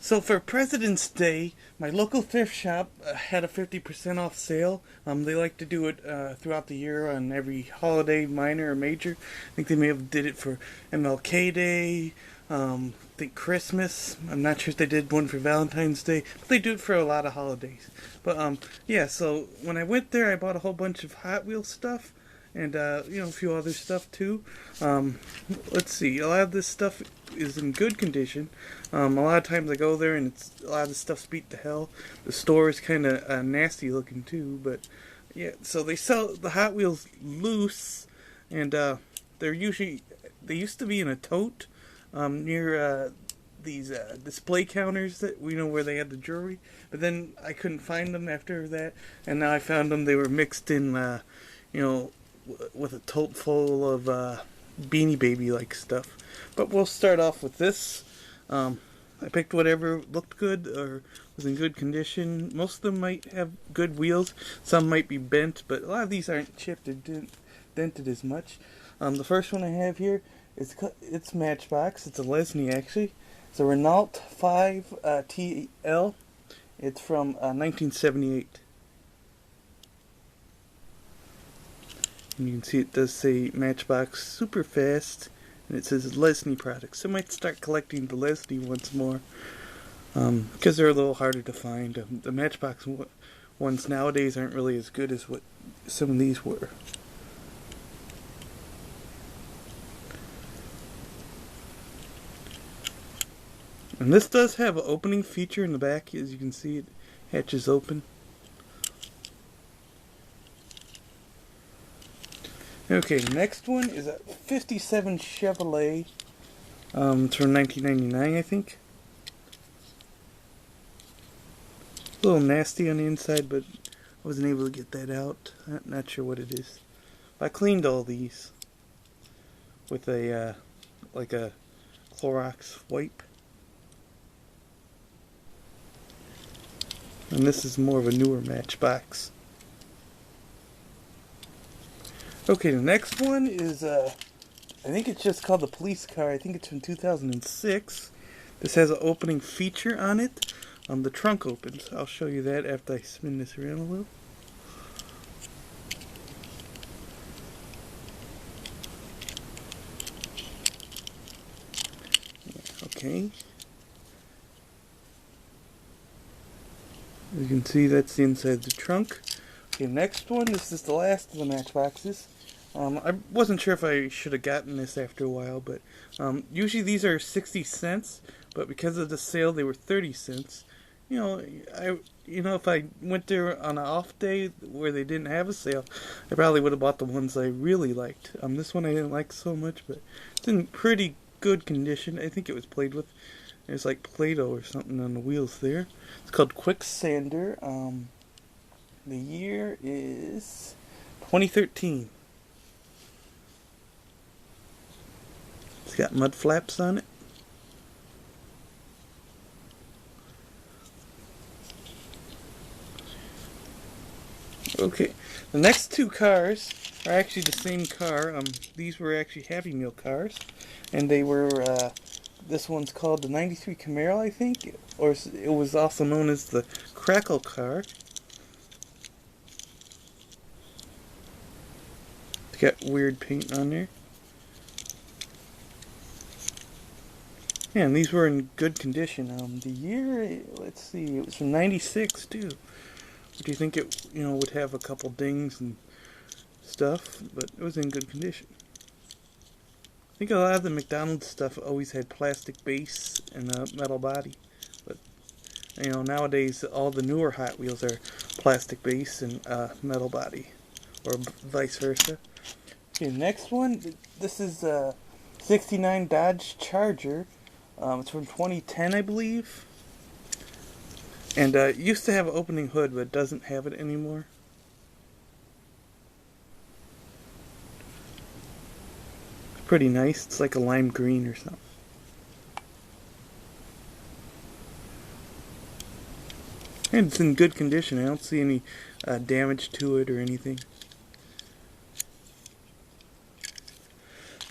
So for President's Day, my local thrift shop had a 50% off sale. They like to do it throughout the year on every holiday, minor or major. I think they may have did it for MLK Day, I think Christmas. I'm not sure if they did one for Valentine's Day, but they do it for a lot of holidays. But yeah, so when I went there, I bought a whole bunch of Hot Wheels stuff. And, a few other stuff too. Let's see, a lot of this stuff is in good condition. A lot of times I go there and a lot of the stuff's beat to hell. The store is kind of nasty looking too, but yeah, so they sell the Hot Wheels loose, and they used to be in a tote near these display counters that where they had the jewelry, but then I couldn't find them after that, and now I found them. They were mixed in, with a tote full of Beanie Baby like stuff. But we'll start off with this. I picked whatever looked good or was in good condition. Most of them might have good wheels. Some might be bent, but a lot of these aren't chipped or dented as much. The first one I have here it's Matchbox. It's a Lesney actually. It's a Renault 5 TL. It's from 1978. And you can see it does say Matchbox Super Fast, and it says Lesney products. So I might start collecting the Lesney once more, because they're a little harder to find. The Matchbox ones nowadays aren't really as good as what some of these were. And this does have an opening feature in the back. As you can see, it hatches open. Okay, next one is a 57 Chevrolet. It's from 1999, I think. A little nasty on the inside, but I wasn't able to get that out. Not sure what it is. I cleaned all these with a Clorox wipe. And this is more of a newer Matchbox. Okay, the next one is, I think it's just called the police car. I think it's from 2006. This has an opening feature on it. The trunk opens. I'll show you that after I spin this around a little. Okay. As you can see, that's the inside of the trunk. Okay, next one. This is the last of the Matchboxes. I wasn't sure if I should have gotten this after a while, but usually these are 60 cents, but because of the sale, they were 30 cents. If I went there on an off day where they didn't have a sale, I probably would have bought the ones I really liked. This one I didn't like so much, but it's in pretty good condition. I think it was played with. There's like Play-Doh or something on the wheels there. It's called Quicksander. The year is 2013. It's got mud flaps on it. Okay, the next two cars are actually the same car. These were actually Happy Meal cars, and they were, this one's called the 93 Camaro, I think, or it was also known as the Krackle Car. It's got weird paint on there. Yeah, and these were in good condition. The year, let's see, it was from 96 too. Do you think it, would have a couple dings and stuff? But it was in good condition. I think a lot of the McDonald's stuff always had plastic base and a metal body. But, nowadays all the newer Hot Wheels are plastic base and metal body. Or vice versa. Okay, next one. This is a 69 Dodge Charger. It's from 2010, I believe. And it used to have an opening hood, but doesn't have it anymore. It's pretty nice. It's like a lime green or something. And it's in good condition. I don't see any damage to it or anything.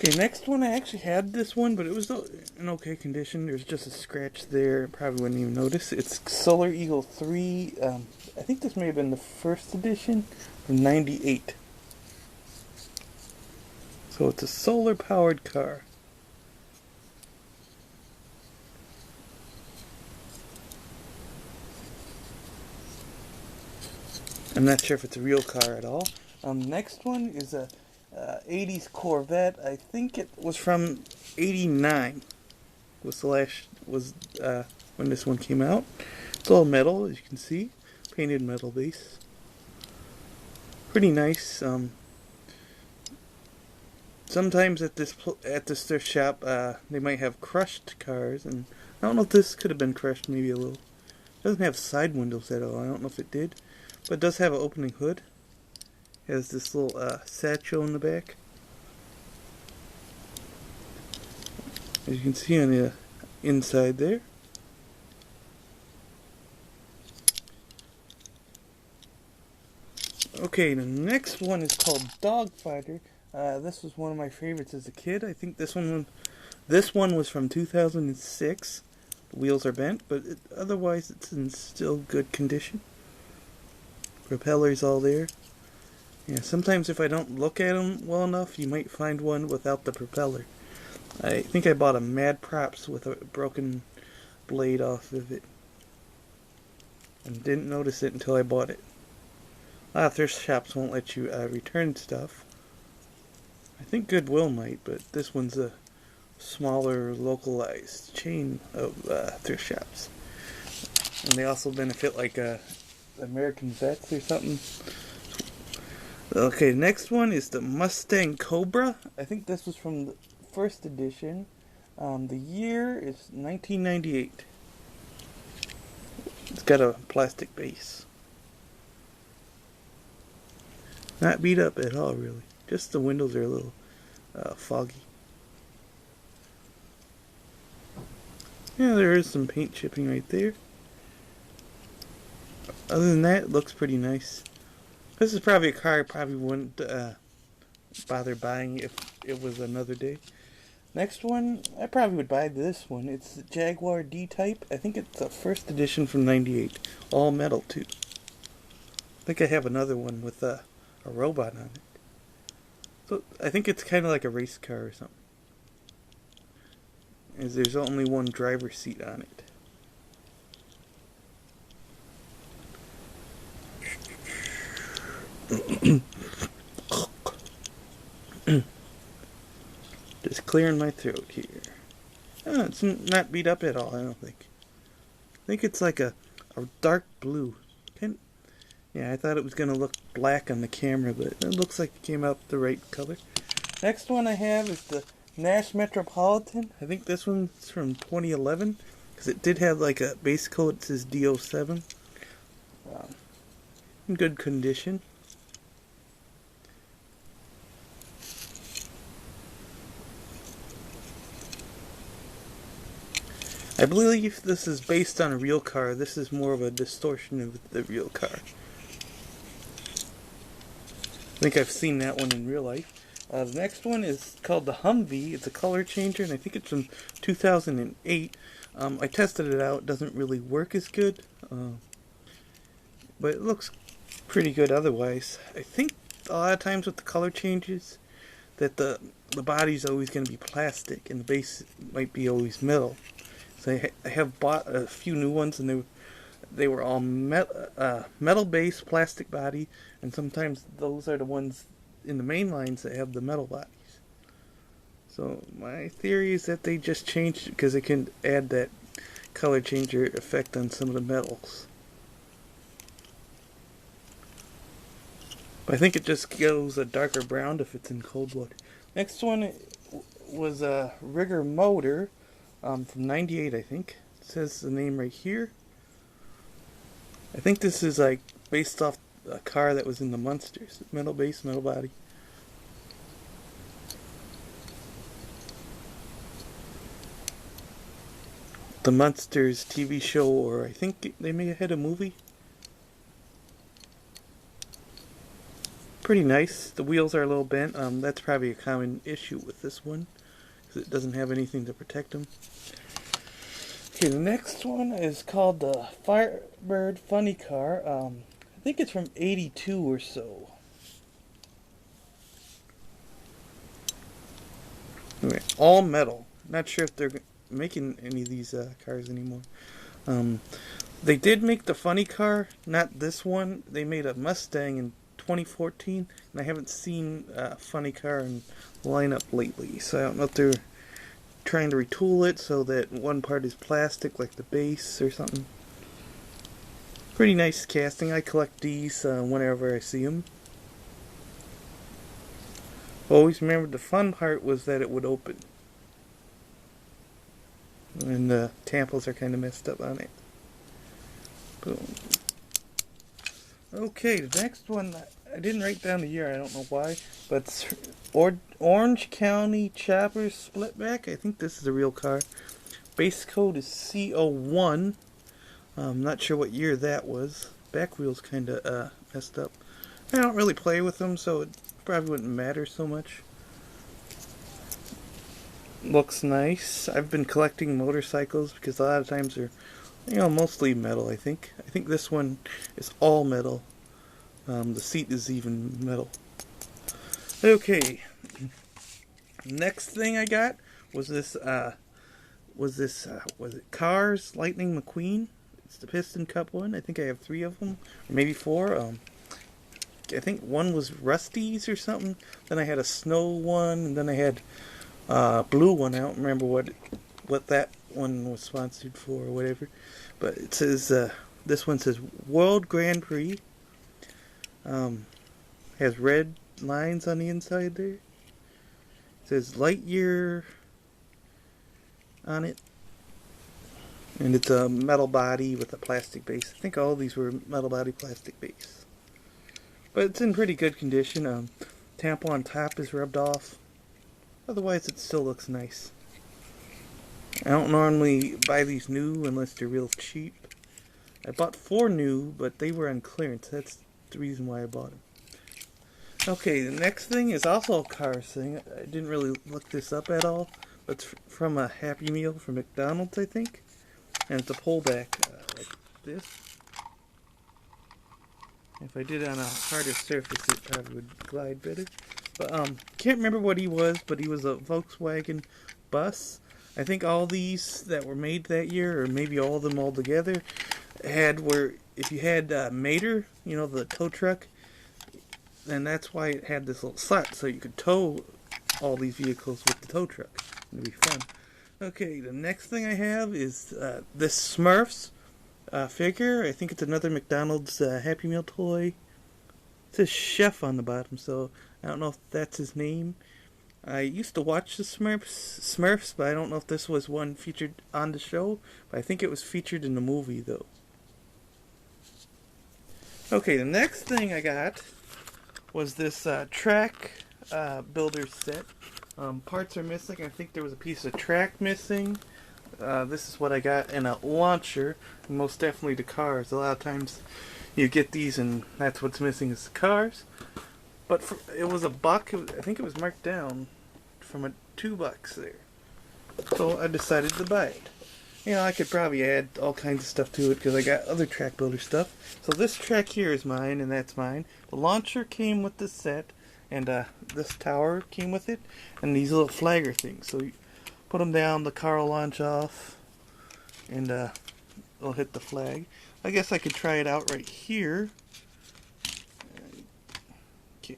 Okay, next one, I actually had this one, but it was in okay condition. There's just a scratch there, probably wouldn't even notice. It's Solar Eagle 3, I think this may have been the first edition from 98. So it's a solar powered car. I'm not sure if it's a real car at all. Next one is a 80s Corvette. I think it was from 89. Was when this one came out. It's all metal, as you can see, painted metal base. Pretty nice. Sometimes at this thrift shop, they might have crushed cars, and I don't know if this could have been crushed, maybe a little. It doesn't have side windows at all. I don't know if it did, but it does have an opening hood. It has this little satchel in the back. As you can see on the inside there. Okay, the next one is called Dogfighter. This was one of my favorites as a kid. I think this one was from 2006. The wheels are bent, but otherwise it's in still good condition. Propeller's all there. Yeah, sometimes if I don't look at them well enough, you might find one without the propeller. I think I bought a Mad Props with a broken blade off of it, and didn't notice it until I bought it. A lot of thrift shops won't let you return stuff. I think Goodwill might, but this one's a smaller, localized chain of thrift shops. And they also benefit like American Vets or something. Okay, next one is the Mustang Cobra. I think this was from the first edition. The year is 1998. It's got a plastic base. Not beat up at all, really. Just the windows are a little foggy. Yeah, there is some paint chipping right there. Other than that, it looks pretty nice. This is probably a car I probably wouldn't bother buying if it was another day. Next one, I probably would buy this one. It's the Jaguar D-Type. I think it's a first edition from 98. All metal, too. I think I have another one with a robot on it. So I think it's kind of like a race car or something. As there's only one driver's seat on it. Just clearing my throat here. Oh, it's not beat up at all, I don't think. I think it's like a dark blue. Yeah, I thought it was going to look black on the camera, but it looks like it came out the right color. Next one I have is the Nash Metropolitan. I think this one's from 2011, because it did have like a base coat. It says D07. In good condition. I believe this is based on a real car. This is more of a distortion of the real car. I think I've seen that one in real life. The next one is called the Humvee. It's a color changer, and I think it's from 2008. I tested it out. It doesn't really work as good, but it looks pretty good otherwise. I think a lot of times with the color changes that the body's always going to be plastic, and the base might be always metal. So I have bought a few new ones, and they were all metal base, plastic body, and sometimes those are the ones in the main lines that have the metal bodies. So my theory is that they just changed it because they can add that color changer effect on some of the metals. But I think it just goes a darker brown if it's in cold blood. Next one was a Rigger motor from 98, I think. It says the name right here. I think this is like based off a car that was in the Munsters. Metal base, metal body. The Munsters TV show, or I think they may have had a movie. Pretty nice. The wheels are a little bent. That's probably a common issue with this one, because it doesn't have anything to protect them. Okay, the next one is called the Firebird Funny Car. I think it's from '82 or so. Anyway, all metal. Not sure if they're making any of these cars anymore. They did make the Funny Car, not this one. They made a Mustang in 2014, and I haven't seen a Funny Car in the lineup lately, so I don't know if they're trying to retool it so that one part is plastic, like the base or something. Pretty nice casting. I collect these whenever I see them. Always remember the fun part was that it would open. And the tampons are kind of messed up on it. Boom. Okay, the next one, I didn't write down the year, I don't know why, but it's Orange County Chopper Splitback. I think this is a real car. Base code is C01. I'm not sure what year that was. Back wheel's kind of messed up. I don't really play with them, so it probably wouldn't matter so much. Looks nice. I've been collecting motorcycles because a lot of times they're, mostly metal, I think. I think this one is all metal. The seat is even metal. Okay. Next thing I got was this, was it Cars Lightning McQueen? It's the Piston Cup one. I think I have 3 of them, or maybe 4. I think one was Rusty's or something. Then I had a snow one, and then I had blue one. I don't remember what that one was sponsored for or whatever. But it says, this one says World Grand Prix. Has red lines on the inside there. It says light year on it. And it's a metal body with a plastic base. I think all these were metal body, plastic base. But it's in pretty good condition. Tampon on top is rubbed off. Otherwise it still looks nice. I don't normally buy these new unless they're real cheap. I bought 4 new, but they were on clearance. That's the reason why I bought them. Okay, the next thing is also a Cars thing. I didn't really look this up at all, but it's from a Happy Meal from McDonald's, I think. And it's a pullback like this. If I did it on a harder surface, it probably would glide better. But can't remember what he was, but he was a Volkswagen bus. I think all these that were made that year, or maybe all of them all together, had where if you had Mater, the tow truck, then that's why it had this little slot, so you could tow all these vehicles with the tow truck. It'd be fun. Okay, the next thing I have is this Smurfs figure. I think it's another McDonald's Happy Meal toy. It says Chef on the bottom, so I don't know if that's his name. I used to watch the Smurfs, but I don't know if this was one featured on the show. But I think it was featured in the movie, though. Okay, the next thing I got was this track builder set. Parts are missing. I think there was a piece of track missing. This is what I got in a launcher. Most definitely the cars. A lot of times you get these and that's what's missing is the cars. But it was $1. I think it was marked down from $2 there. So I decided to buy it. I could probably add all kinds of stuff to it because I got other track builder stuff. So this track here is mine and that's mine. The launcher came with the set, and this tower came with it, and these little flagger things. So you put them down, the car will launch off, and it'll hit the flag. I guess I could try it out right here. Okay.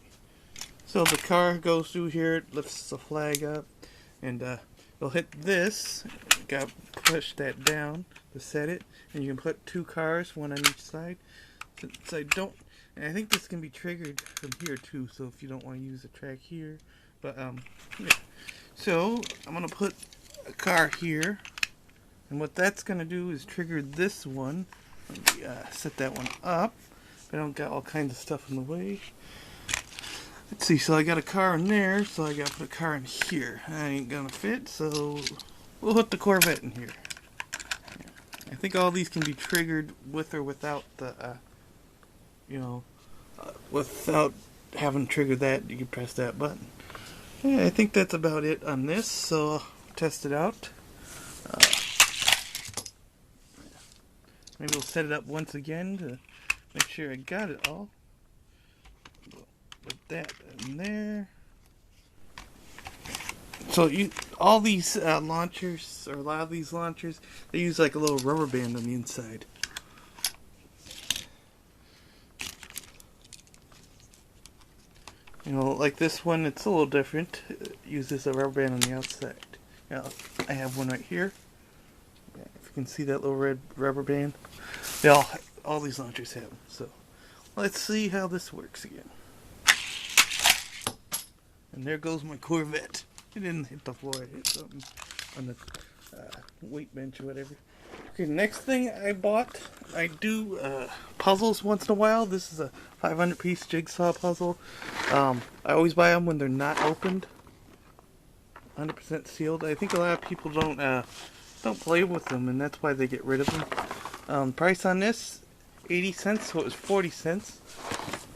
So the car goes through here, it lifts the flag up, and it'll hit this. Got to push that down to set it, and you can put 2 cars, one on each side. Since I think this can be triggered from here too, so if you don't want to use the track here, but yeah. So I'm gonna put a car here, and what that's gonna do is trigger this one. Let me set that one up. I don't got all kinds of stuff in the way. Let's see. So I got a car in there, so I got to put a car in here. I ain't gonna fit, so we'll put the Corvette in here. I think all these can be triggered with or without the, without haven't triggered that, you can press that button. Yeah, I think that's about it on this, so I'll test it out. Maybe we'll set it up once again to make sure I got it all. Put that in there. So all these launchers, or a lot of these launchers, they use like a little rubber band on the inside. You know, like this one, it's a little different. It uses a rubber band on the outside. Now, I have one right here. Yeah, if you can see that little red rubber band. They all these launchers have them. So, let's see how this works again. And there goes my Corvette. It didn't hit the floor, it hit something on the weight bench or whatever. Okay, next thing I bought, I do puzzles once in a while. This is a 500-piece jigsaw puzzle. I always buy them when they're not opened, 100% sealed. I think a lot of people don't play with them, and that's why they get rid of them. Price on this, 80 cents, so it was 40 cents.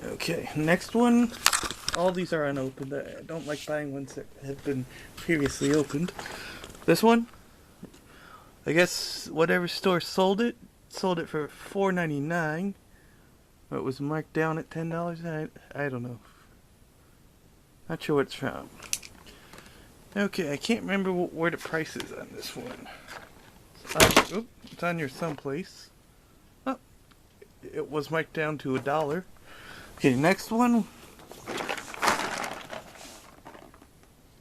Okay, next one. All these are unopened. I don't like buying ones that have been previously opened. This one, I guess whatever store sold it for $4.99. It was marked down at $10. I don't know. Not sure what it's from. Okay, I can't remember where the price is on this one. It's on here someplace. Oh, it was marked down to $1. Okay, next one.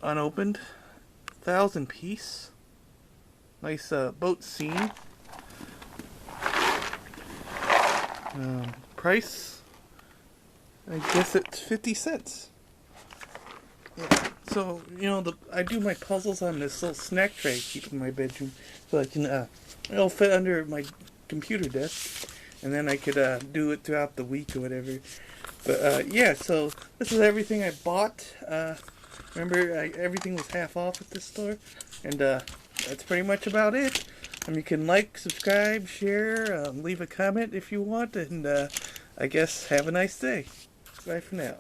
Unopened, 1,000-piece. Nice boat scene. Price, I guess it's 50 cents. Yeah. So, you know, I do my puzzles on this little snack tray I keep in my bedroom, so I can it'll fit under my computer desk, and then I could do it throughout the week or whatever. But yeah, so this is everything I bought. Remember, everything was half off at this store, and that's pretty much about it. You can like, subscribe, share, leave a comment if you want, and I guess have a nice day. Bye for now.